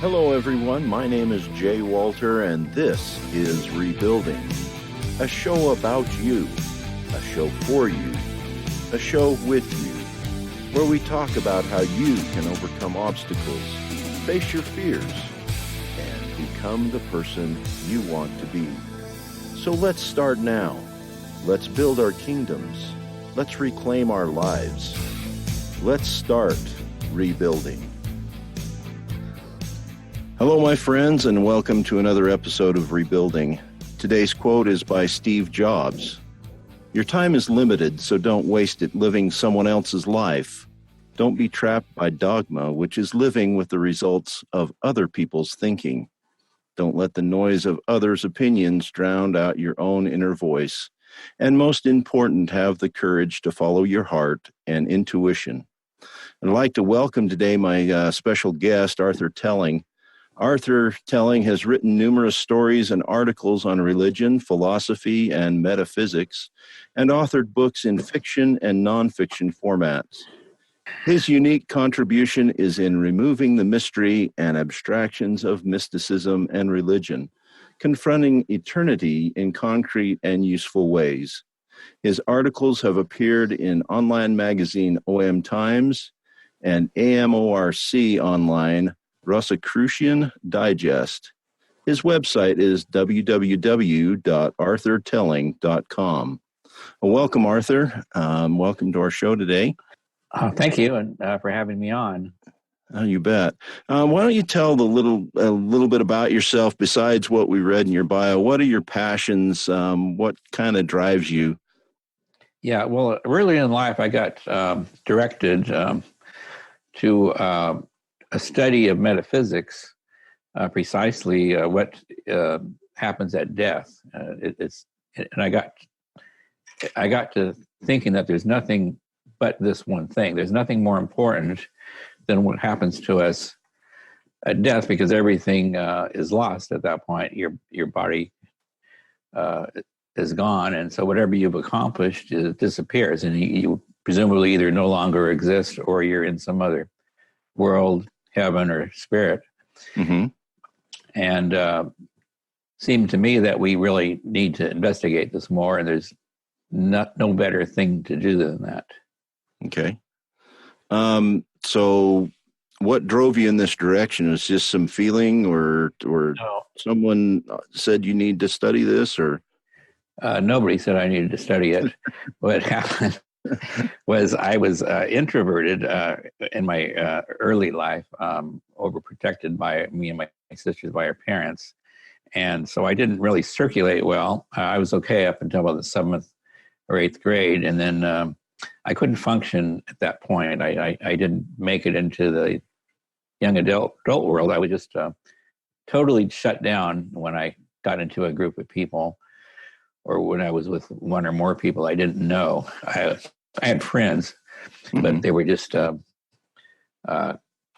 Hello, everyone. My name is Jay Walter, and this is Rebuilding, a show about you, a show for you, a show with you, where we talk about how you can overcome obstacles, face your fears, and become the person you want to be. So let's start now. Let's build our kingdoms. Let's reclaim our lives. Let's start rebuilding. Hello, my friends, and welcome to another episode of Rebuilding. Today's quote is by Steve Jobs. Your time is limited, so don't waste it living someone else's life. Don't be trapped by dogma, which is living with the results of other people's thinking. Don't let the noise of others' opinions drown out your own inner voice. And most important, have the courage to follow your heart and intuition. I'd like to welcome today my special guest, Arthur Telling. Arthur Telling has written numerous stories and articles on religion, philosophy, and metaphysics, and authored books in fiction and nonfiction formats. His unique contribution is in removing the mystery and abstractions of mysticism and religion, confronting eternity in concrete and useful ways. His articles have appeared in online magazine OM Times and AMORC online Rosicrucian Digest. His website is www.arthurtelling.com. Welcome, Arthur. Welcome to our show today. Thank you, and for having me on. Oh, you bet. Why don't you tell a little bit about yourself besides what we read in your bio? What are your passions? What kind of drives you? Yeah, well, early in life, I got directed to a study of metaphysics, precisely what happens at death. And I got to thinking that there's nothing but this one thing. There's nothing more important than what happens to us at death, because everything is lost at that point. Your body is gone, and so whatever you've accomplished disappears, and you presumably either no longer exist or you're in some other world, heaven or spirit. Mm-hmm. And seemed to me that we really need to investigate this more, and there's no better thing to do than that. Okay. So what drove you in this direction? Was just some feeling or No. Someone said you need to study this, or? Nobody said I needed to study it. What happened was I was introverted in my early life, overprotected by me and my sisters by our parents. And so I didn't really circulate well. I was okay up until about the 7th or 8th grade. And then I couldn't function at that point. I didn't make it into the young adult world. I was just totally shut down when I got into a group of people, or when I was with one or more people I didn't know. I had friends, Mm-hmm. but they were just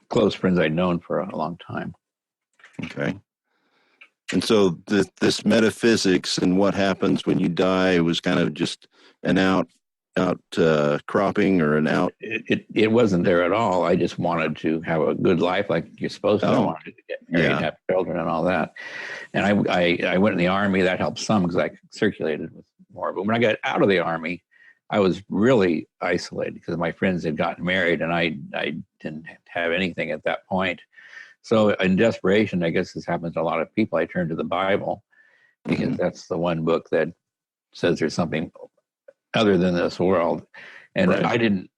close friends I'd known for a long time. Okay. And so this metaphysics and what happens when you die was kind of just an out cropping or an out. It wasn't there at all. I just wanted to have a good life like you're supposed to. I wanted to get married, have children and all that. And I went in the Army. That helped some because I circulated with more. But when I got out of the Army, I was really isolated because my friends had gotten married and I didn't have anything at that point. So in desperation, I guess this happens to a lot of people, I turned to the Bible, because that's the one book that says there's something other than this world. And right. I didn't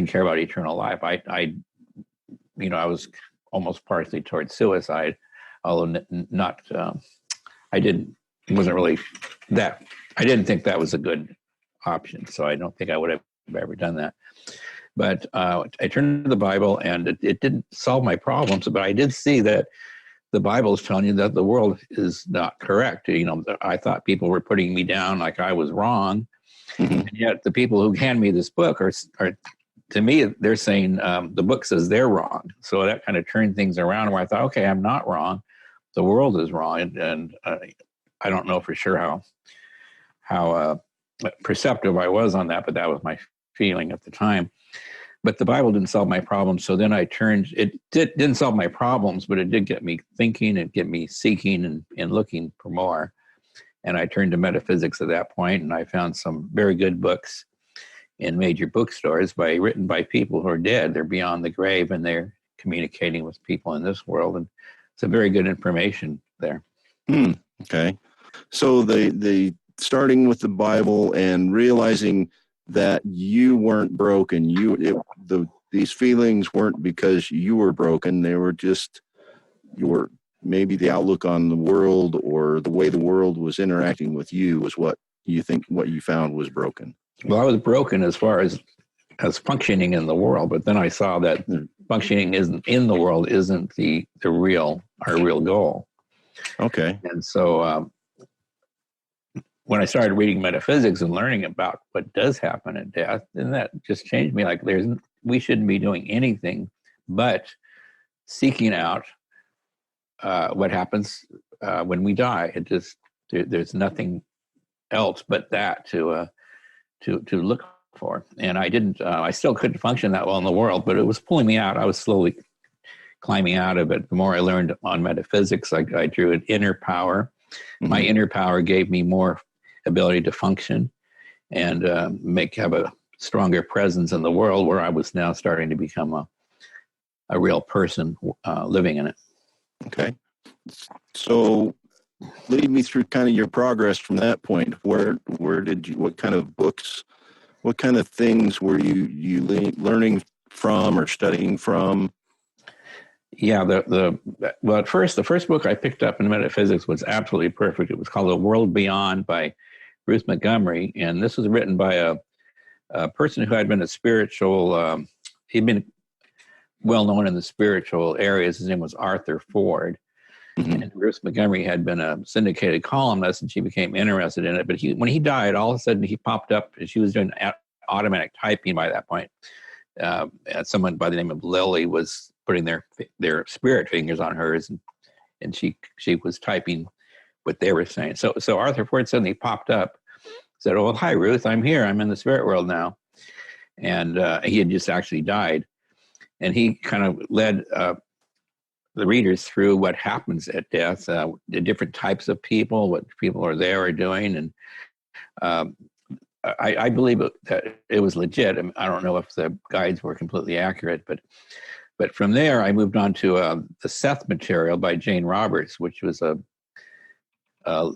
care about eternal life. I was almost partially towards suicide, although not, I didn't think that was a good option. So I don't think I would have ever done that. But I turned to the Bible, and it didn't solve my problems, but I did see that the Bible is telling you that the world is not correct. I thought people were putting me down like I was wrong. Mm-hmm. And yet the people who hand me this book are to me, they're saying the book says they're wrong. So that kind of turned things around where I thought, okay, I'm not wrong. The world is wrong. And I don't know for sure how perceptive I was on that, but that was my feeling at the time. but the Bible didn't solve my problems. So then didn't solve my problems, but it did get me thinking and get me seeking and looking for more. And I turned to metaphysics at that point, and I found some very good books in major bookstores written by people who are dead. They're beyond the grave, and they're communicating with people in this world. And it's a very good information there. Okay. So they starting with the Bible and realizing that you weren't broken. These feelings weren't because you were broken. They were just maybe the outlook on the world or the way the world was interacting with you was what you found was broken. Well, I was broken as far as functioning in the world, but then I saw that functioning in the world isn't our real goal. Okay. And so when I started reading metaphysics and learning about what does happen at death, then that just changed me. Like we shouldn't be doing anything but seeking out what happens when we die. It just there's nothing else but that to look for. And I still couldn't function that well in the world, but it was pulling me out. I was slowly climbing out of it. The more I learned on metaphysics, I drew an inner power. Mm-hmm. My inner power gave me more ability to function and have a stronger presence in the world, where I was now starting to become a real person living in it. Okay. So lead me through kind of your progress from that point. Where did you, what kind of books, what kind of things were you learning from or studying from? Yeah, at first, the first book I picked up in metaphysics was absolutely perfect. It was called The World Beyond by Bruce Montgomery. And this was written by a person who had been a spiritual, he'd been well known in the spiritual areas. His name was Arthur Ford. Mm-hmm. And Bruce Montgomery had been a syndicated columnist, and she became interested in it. But when he died, all of a sudden he popped up, and she was doing automatic typing by that point. And someone by the name of Lily was putting their spirit fingers on hers, and she was typing what they were saying. So Arthur Ford suddenly popped up, said, "Oh, hi, Ruth, I'm here. I'm in the spirit world now." And he had just actually died. And he kind of led the readers through what happens at death, the different types of people, what people are there are doing. And I believe that it was legit. I don't know if the guides were completely accurate, but from there I moved on to the Seth material by Jane Roberts, which was a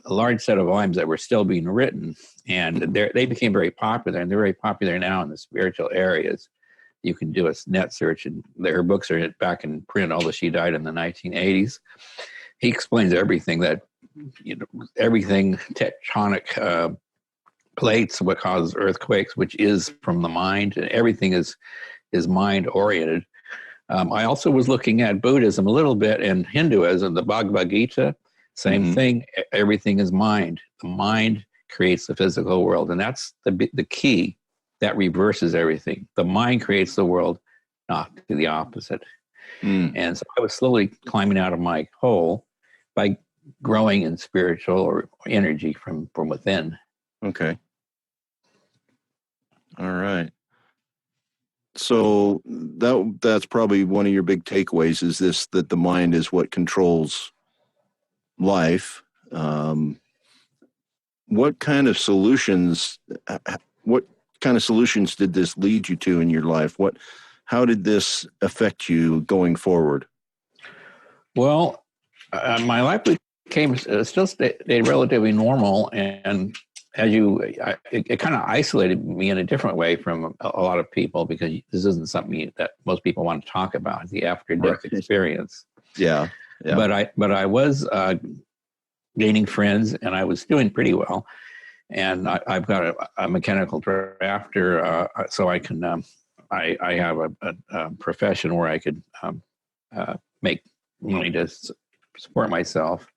large set of volumes that were still being written, and they became very popular, and they're very popular now in the spiritual areas. You can do a net search, and her books are back in print, although she died in the 1980s. He explains everything everything tectonic plates, what causes earthquakes, which is from the mind, and everything is mind oriented. I also was looking at Buddhism a little bit and Hinduism, the Bhagavad Gita, same thing. Everything is mind. The mind creates the physical world, and that's the key. That reverses everything. The mind creates the world, not the opposite. And so I was slowly climbing out of my hole by growing in spiritual or energy from within. Okay. All right. So that's probably one of your big takeaways, is this, that the mind is what controls life. What kind of solutions did this lead you to in your life? How did this affect you going forward? Well, my life still stayed relatively normal, and it kind of isolated me in a different way from a lot of people, because this isn't something that most people want to talk about, the after-death experience. Yeah. But I was gaining friends, and I was doing pretty well. And I've got a mechanical drafter, so I can. I have a profession where I could make money to support myself.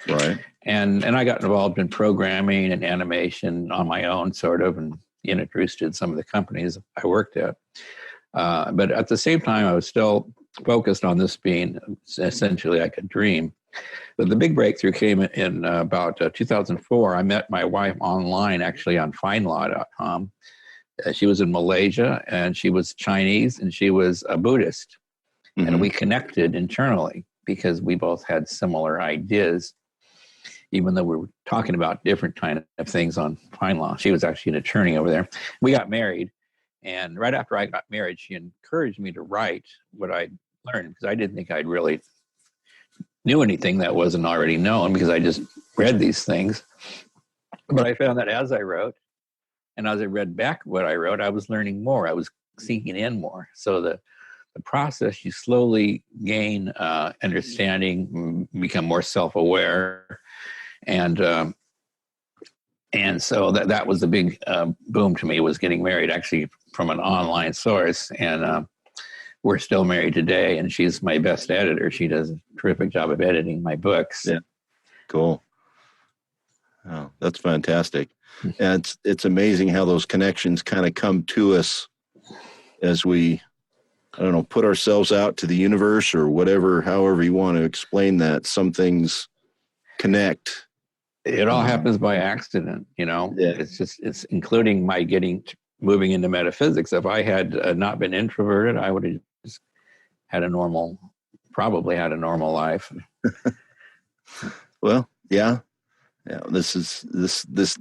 Right. And I got involved in programming and animation on my own, sort of, and introduced in some of the companies I worked at. But at the same time, I was still focused on this being essentially like a dream. But the big breakthrough came in about 2004. I met my wife online, actually on findlaw.com. She was in Malaysia, and she was Chinese, and she was a Buddhist. Mm-hmm. And we connected internally because we both had similar ideas, even though we were talking about different kind of things on fine law. She was actually an attorney over there. We got married, and right after I got married, she encouraged me to write what I learned, because I didn't think I'd really knew anything that wasn't already known, because I just read these things. But I found that as I wrote, and as I read back what I wrote, I was learning more. I was sinking in more. So the process, you slowly gain understanding, become more self-aware, and so that was the big boom to me, was getting married, actually from an online source, and we're still married today. And she's my best editor. She does a terrific job of editing my books. Yeah, cool. Oh, that's fantastic. And it's amazing how those connections kind of come to us as we, I don't know, put ourselves out to the universe or whatever, however you want to explain that. Some things connect. It all happens by accident, you know. Yeah. It's including my moving into metaphysics. If I had not been introverted, I would have just probably had a normal life. Well, yeah. Yeah, this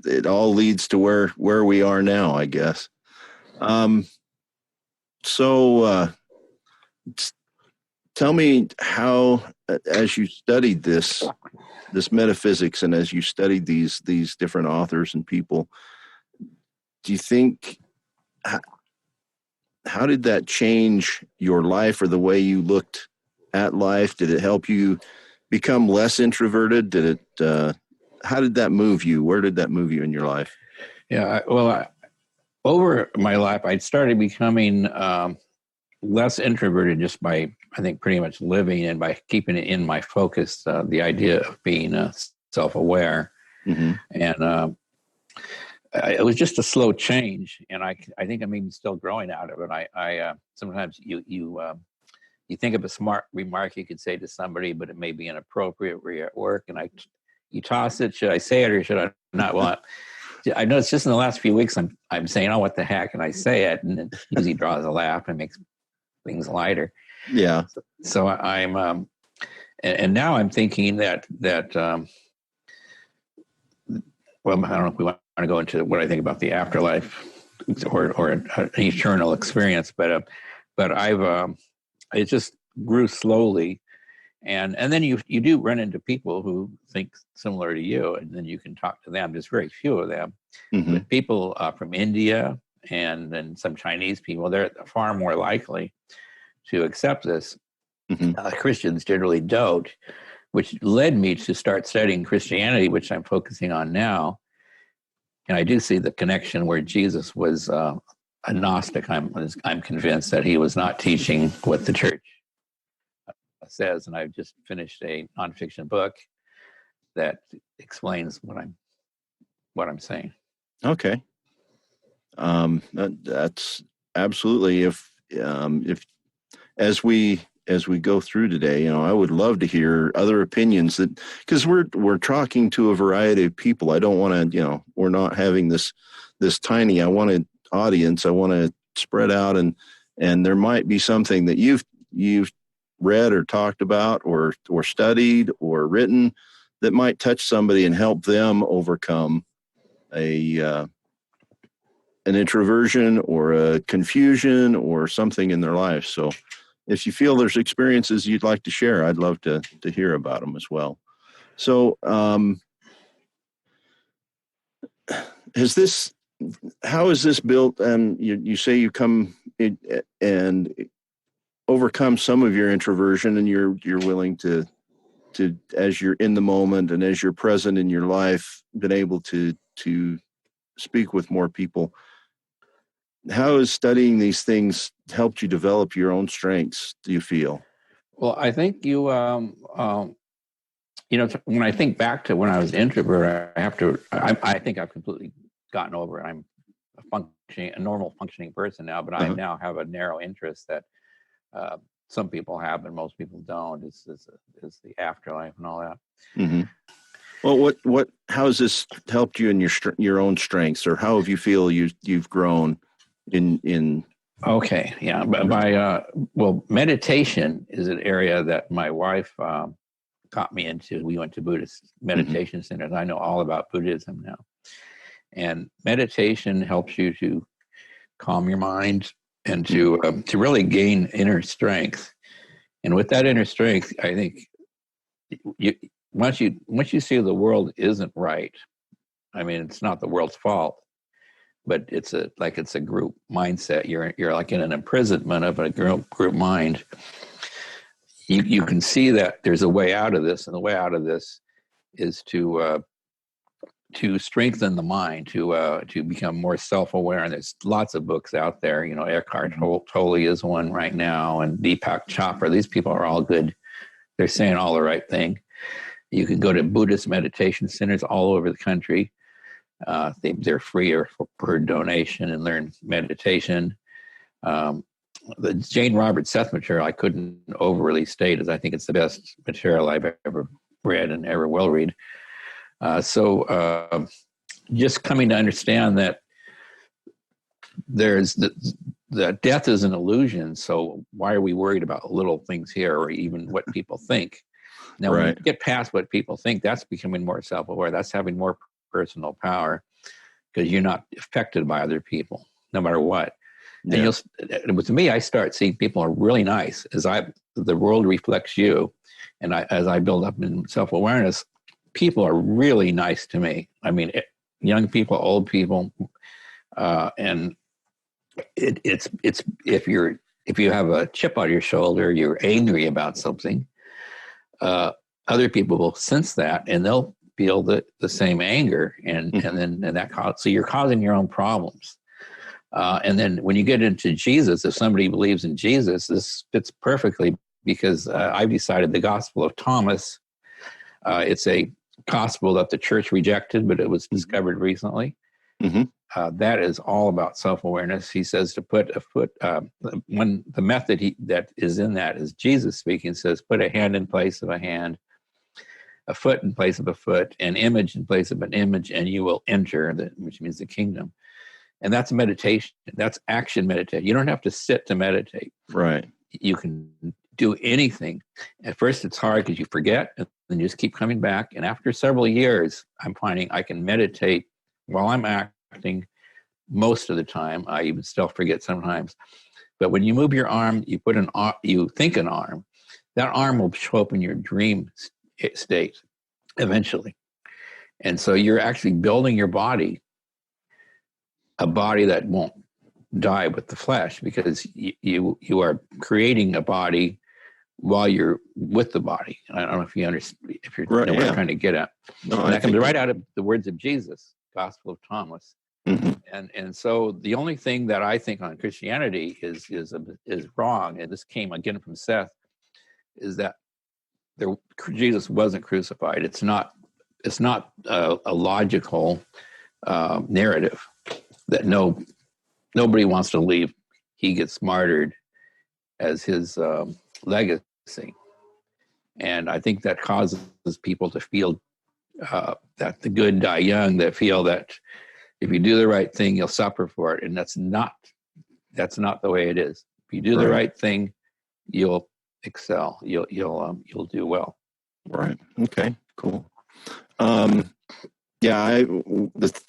it all leads to where we are now, I guess. So tell me how, as you studied this metaphysics, and as you studied these different authors and people, do you think, how did that change your life or the way you looked at life? Did it help you become less introverted? Did it how did that move you? Where did that move you in your life? Yeah, well, over my life, I started becoming less introverted just by, I think, pretty much living and by keeping it in my focus, the idea of being self-aware. Mm-hmm. And it was just a slow change, and I think I'm even still growing out of it. I sometimes you think of a smart remark you could say to somebody, but it may be inappropriate where you're at work, and you toss it. Should I say it or should I not? Well, I know it's just in the last few weeks I'm saying, oh, what the heck, and I say it, and it usually draws a laugh and makes things lighter. Yeah. So I'm and now I'm thinking that well, I don't know if we want to go into what I think about the afterlife or an eternal experience, but I've it just grew slowly. And then you do run into people who think similar to you, and then you can talk to them. There's very few of them. Mm-hmm. But people from India and some Chinese people, they're far more likely to accept this. Mm-hmm. Christians generally don't, which led me to start studying Christianity, which I'm focusing on now. And I do see the connection where Jesus was a Gnostic. I'm convinced that he was not teaching what the church says, and I've just finished a nonfiction book that explains what I'm saying. Okay, that's absolutely. If as we go through today, I would love to hear other opinions, that because we're talking to a variety of people. I don't want to, we're not having this tiny. I want an audience. I want to spread out, and there might be something that you've read or talked about or studied or written that might touch somebody and help them overcome an introversion or a confusion or something in their life. So if you feel there's experiences you'd like to share, I'd love to hear about them as well. So how is this built? You say you come in and overcome some of your introversion, and you're willing to as you're in the moment and as you're present in your life, been able to speak with more people. How has studying these things helped you develop your own strengths, do you feel? Well, I think you when I think back to when I was introvert, I think I've completely gotten over it. I'm a normal functioning person now, but I now have a narrow interest that some people have and most people don't. Is the afterlife and all that. Mm-hmm. Well, how has this helped you in your own strengths, or how have you feel you've grown? in Okay, yeah. But well, meditation is an area that my wife got me into. We went to Buddhist meditation centers. I know all about Buddhism now. And meditation helps you to calm your mind and to really gain inner strength. And with that inner strength, I think once you see the world isn't right, I mean, it's not the world's fault, but it's a group mindset. You're like in an imprisonment of a group mind. You can see that there's a way out of this, and the way out of this is to strengthen the mind, to become more self-aware. And there's lots of books out there. You know, Eckhart Tolle is one right now, and Deepak Chopra. These people are all good. They're saying all the right thing. You can go to Buddhist meditation centers all over the country. They're free or per donation, and learn meditation. The Jane Roberts Seth material I couldn't overly state, as I think it's the best material I've ever read and ever will read. So just coming to understand that there's the death is an illusion. So why are we worried about little things here, or even what people think? Now, when you get past what people think, that's becoming more self-aware. That's having more personal power, because you're not affected by other people, no matter what. Yeah. And to me, I start seeing people are really nice the world reflects you. And as I build up in self-awareness, people are really nice to me. I mean, young people, old people, and it's if you have a chip on your shoulder, you're angry about something, other people will sense that, and they'll feel the same anger, and so you're causing your own problems. And then when you get into Jesus, if somebody believes in Jesus, this fits perfectly, because I've decided the Gospel of Thomas, it's a gospel that the church rejected, but it was discovered recently. That is all about self-awareness. He says to put a foot, when the method that is in that is Jesus speaking, says, put a hand in place of a hand, a foot in place of a foot, an image in place of an image, and you will enter, which means the kingdom. And that's meditation. That's action meditation. You don't have to sit to meditate. Right. You can do anything. At first, it's hard because you forget, and then you just keep coming back. And after several years, I'm finding I can meditate while I'm acting most of the time. I even still forget sometimes. But when you move your arm, you think an arm. That arm will show up in your dream state eventually. And so you're actually building your body, a body that won't die with the flesh, because you are creating a body while you're with the body. I don't know if you understand, if you're what I'm trying to get at. No, and that comes right out of the words of Jesus, Gospel of Thomas. And so the only thing that I think on Christianity is wrong, and this came again from Seth, is that Jesus wasn't crucified. It's not a logical narrative that nobody wants to leave. He gets martyred as his legacy. And I think that causes people to feel that the good die young, that feel that if you do the right thing, you'll suffer for it. And that's not the way it is. If you do the right thing, you'll excel. You'll do well. Right. Okay, cool. The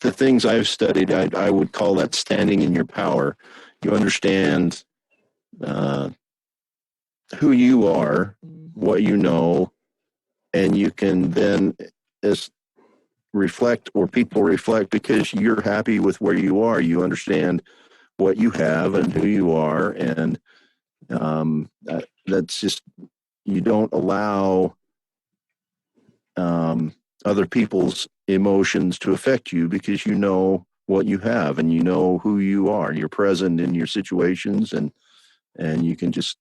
things I've studied, I would call that standing in your power. You understand who you are, what you know, and you can then reflect, or people reflect, because you're happy with where you are. You understand what you have and who you are, and that's just, you don't allow other people's emotions to affect you, because you know what you have and you know who you are. You're present in your situations, and you can just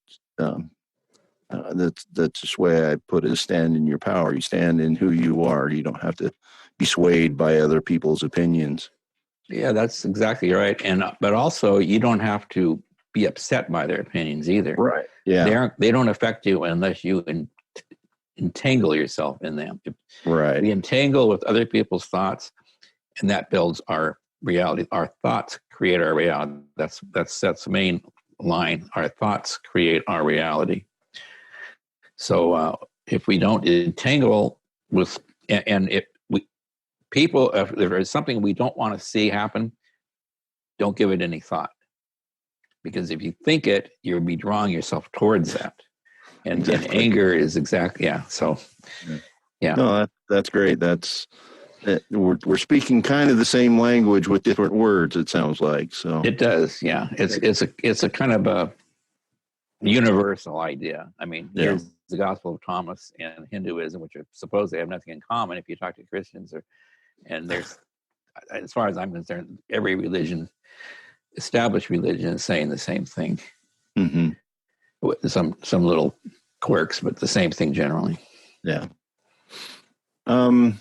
that's just the way I put it, is stand in your power. You stand in who you are. You don't have to be swayed by other people's opinions. Yeah, that's exactly right. But also, you don't have to be upset by their opinions either. Right. Yeah. They don't affect you unless you entangle yourself in them. We entangle with other people's thoughts, and that builds our reality. Our thoughts create our reality. That's the main line. Our thoughts create our reality. So if we don't entangle with, and if there's something we don't want to see happen, don't give it any thought. Because if you think it, you'll be drawing yourself towards that. And, exactly. And anger is exactly, yeah. So, yeah. No, that's great. We're speaking kind of the same language with different words, it sounds like. So it does, yeah. It's a kind of a universal idea. I mean, here's the Gospel of Thomas and Hinduism, which are supposedly have nothing in common if you talk to Christians, and there's, as far as I'm concerned, every religion, established religion, is saying the same thing. Mm-hmm. With some little quirks, but the same thing generally. Yeah. So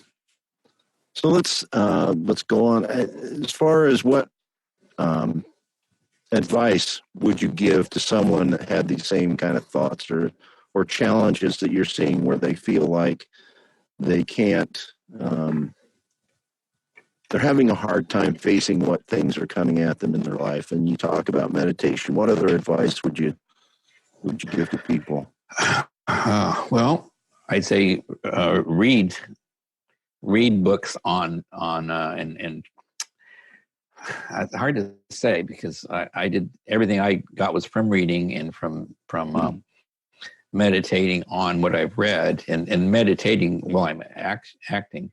let's go on. As far as what advice would you give to someone that had these same kind of thoughts or challenges that you're seeing where they feel like they can't, they're having a hard time facing what things are coming at them in their life? And you talk about meditation. What other advice would you give to people? Well, I'd say read books on and it's hard to say because I did everything I got was from reading and from meditating on what I've read and meditating while I'm acting.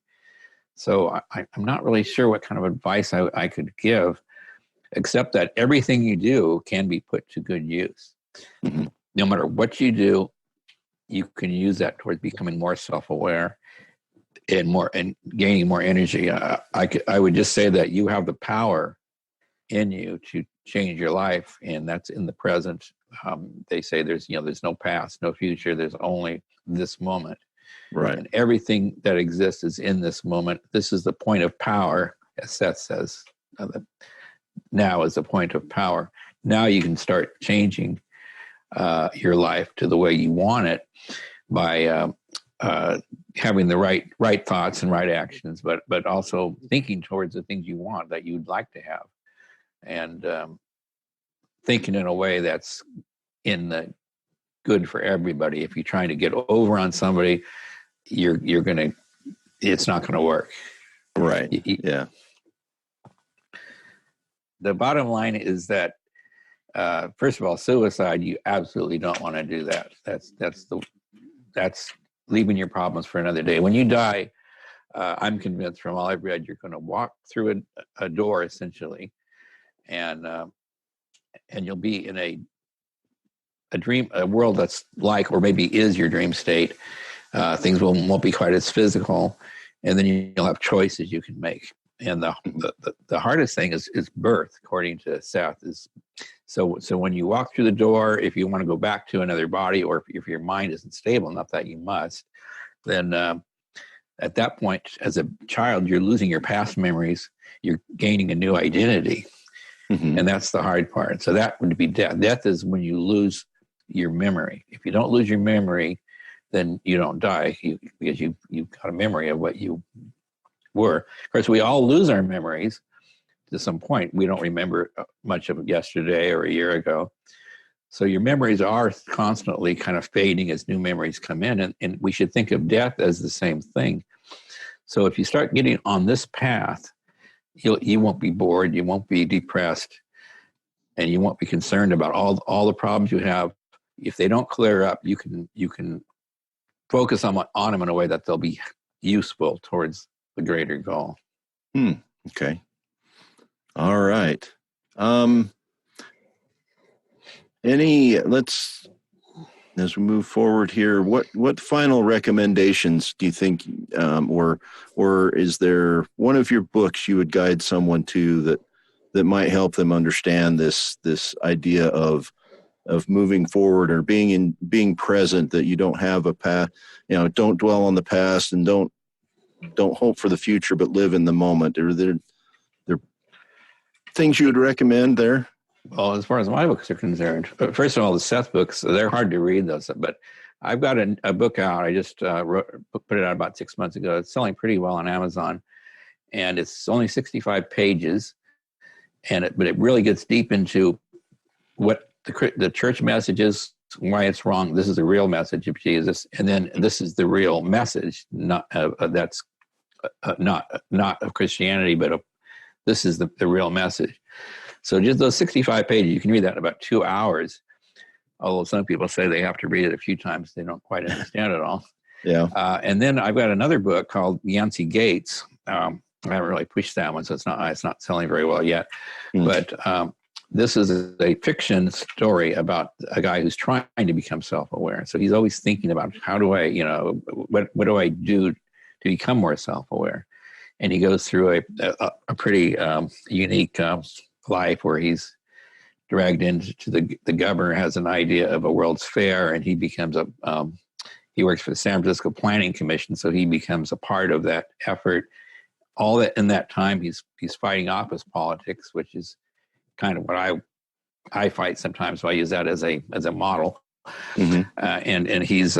So I'm not really sure what kind of advice I could give, except that everything you do can be put to good use. Mm-hmm. No matter what you do, you can use that towards becoming more self-aware and gaining more energy. I would just say that you have the power in you to change your life, and that's in the present. They say there's no past, no future. There's only this moment. Right. And everything that exists is in this moment. This is the point of power, as Seth says. Now is the point of power. Now you can start changing your life to the way you want it by having the right thoughts and right actions, but also thinking towards the things you want that you'd like to have, and thinking in a way that's in the good for everybody. If you're trying to get over on somebody, it's not gonna work. Right. Yeah. The bottom line is that first of all, suicide, you absolutely don't want to do that. That's leaving your problems for another day. When you die, I'm convinced from all I've read, you're going to walk through a door essentially, and you'll be in a world that's like, or maybe is your dream state. Things won't be quite as physical, and then you'll have choices you can make. And the hardest thing is birth, according to Seth. So when you walk through the door, if you want to go back to another body, or if your mind isn't stable enough that you must, then at that point, as a child, you're losing your past memories. You're gaining a new identity, and that's the hard part. So that would be death. Death is when you lose your memory. If you don't lose your memory, then you don't die because you've got a memory of what you were. Of course, we all lose our memories to some point. We don't remember much of yesterday or a year ago. So your memories are constantly kind of fading as new memories come in. And we should think of death as the same thing. So if you start getting on this path, you won't be bored, you won't be depressed, and you won't be concerned about all the problems you have. If they don't clear up, you can focus on them in a way that they'll be useful towards the greater goal. Okay. All right. As we move forward here, what final recommendations do you think, or is there one of your books you would guide someone to that might help them understand this idea of moving forward or being present, that you don't have a past, don't dwell on the past and don't hope for the future, but live in the moment? Are there things you would recommend there? Well, as far as my books are concerned, first of all, the Seth books, they're hard to read, those, but I've got a book out. I just put it out about 6 months ago. It's selling pretty well on Amazon, and it's only 65 pages, but it really gets deep into what the church message is, why it's wrong. This is the real message of Jesus, and then this is the real message, not that's not of Christianity, but this is the real message. So just those 65 pages, you can read that in about 2 hours. Although some people say they have to read it a few times, they don't quite understand it all. Yeah. And then I've got another book called Yancey Gates. I haven't really pushed that one, so it's not selling very well yet. But this is a fiction story about a guy who's trying to become self-aware. So he's always thinking about, how do I, what do I do to become more self-aware? And he goes through a pretty unique life where he's dragged into the governor has an idea of a World's Fair, and he becomes he works for the San Francisco Planning Commission, so he becomes a part of that effort. All that in that time, he's fighting office politics, which is kind of what I fight sometimes. So I use that as a model. And he's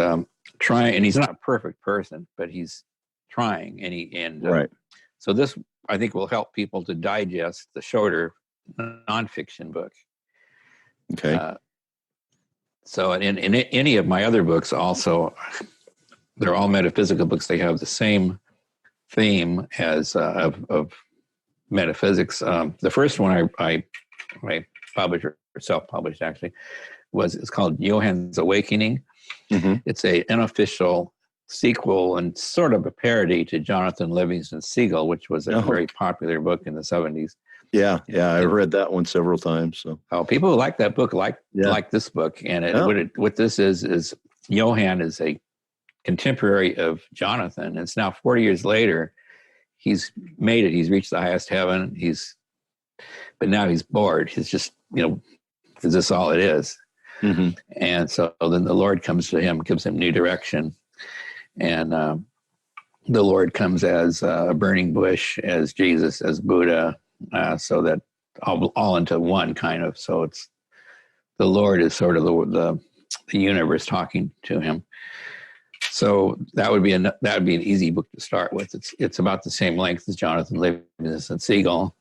trying, and he's not a perfect person, but he's trying, right. So this, I think, will help people to digest the shorter nonfiction book. Okay. So in any of my other books, also, they're all metaphysical books. They have the same theme as of metaphysics. The first one I published, or self-published actually, it's called Johann's Awakening. It's an unofficial sequel and sort of a parody to Jonathan Livingston Seagull, which was a very popular book in the 70s. Yeah, I've read that one several times. So, people who like that book like this book, and what this is Johann is a contemporary of Jonathan. It's now 40 years later. He's made it. He's reached the highest heaven. But now he's bored. He's just, is this all it is? And so then the Lord comes to him, gives him new direction, and the Lord comes as a burning bush, as Jesus, as Buddha. So that all into one kind of. So it's the Lord is sort of the universe talking to him. So that would be an easy book to start with. It's about the same length as Jonathan Livingston Seagull,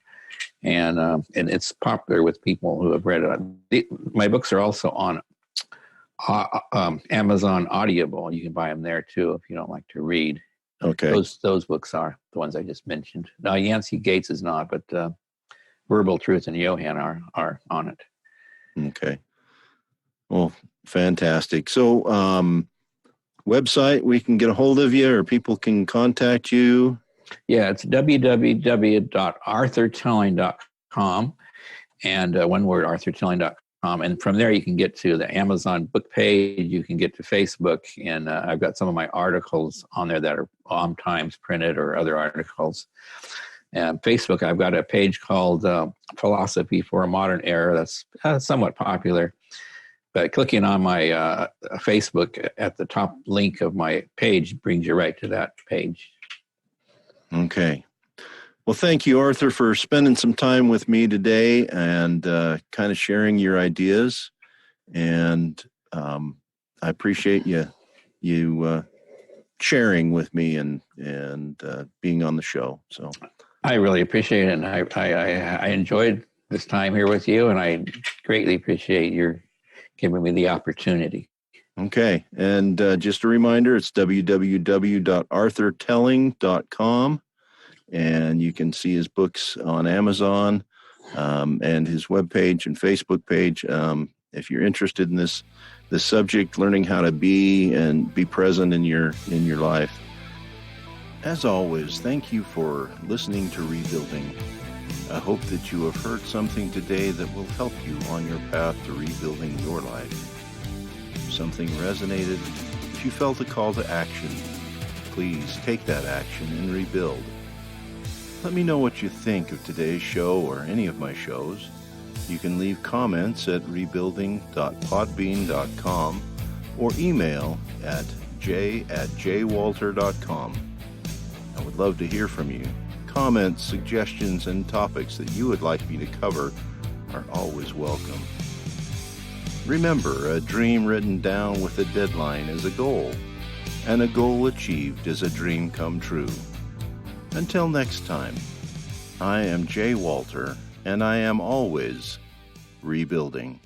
and it's popular with people who have read it. My books are also on Amazon Audible. You can buy them there too if you don't like to read. Okay. Those books are the ones I just mentioned. Now, Yancey Gates is not, but Verbal Truth and Johann are on it. Okay. Well, fantastic. So, website we can get a hold of you, or people can contact you? Yeah, it's www.arthurtelling.com, and one word, arthurtelling.com. And from there, you can get to the Amazon book page. You can get to Facebook, and I've got some of my articles on there that are Times printed or other articles. And Facebook, I've got a page called Philosophy for a Modern Era. That's somewhat popular. But clicking on my Facebook at the top link of my page brings you right to that page. Okay. Well, thank you, Arthur, for spending some time with me today and kind of sharing your ideas. And I appreciate you sharing with me and being on the show. So I really appreciate it, and I enjoyed this time here with you, and I greatly appreciate your giving me the opportunity. Okay, and just a reminder, it's www.arthurtelling.com. And you can see his books on Amazon and his webpage and Facebook page. If you're interested in this subject, learning how to be present in your life. As always, thank you for listening to Rebuilding. I hope that you have heard something today that will help you on your path to rebuilding your life. If something resonated, if you felt a call to action, please take that action and rebuild. Let me know what you think of today's show or any of my shows. You can leave comments at rebuilding.podbean.com or email at j@jwalter.com. I would love to hear from you. Comments, suggestions, and topics that you would like me to cover are always welcome. Remember, a dream written down with a deadline is a goal, and a goal achieved is a dream come true. Until next time, I am Jay Walter, and I am always rebuilding.